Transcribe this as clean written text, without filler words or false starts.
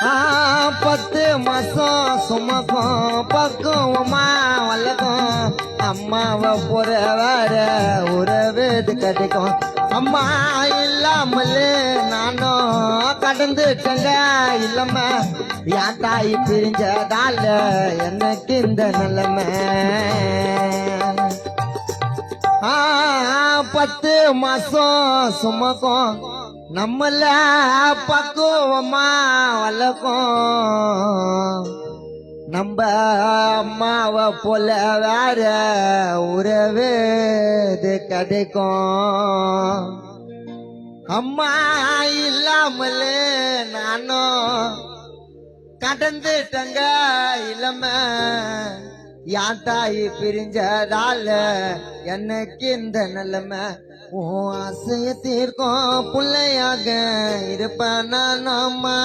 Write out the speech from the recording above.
10 மாசம் சுமக்கும் பக்குவமா வளர்க்கும் அம்மாவை போற வேற உறவுது கிடைக்கும் அம்மா இல்லாமலே நானும் கடந்துட்டங்க இல்லாம என் தாய் பிரிஞ்சதால எனக்கு இந்த நிலைமை 10 மாசம் சுமக்கும் நம்மள பக்குவமா வளர்க்கும் நம்ம அம்மாவை போல வேற உறவு கிடைக்கும் அம்மா இல்லாமலே நானும் கடந்துட்டங்க இளம என் தாய் பிரிஞ்சதால எனக்கு இந்த நிலைமை ஆசைய தீர்க்கும் பிள்ளையாக இருப்பேன் நான் அம்மா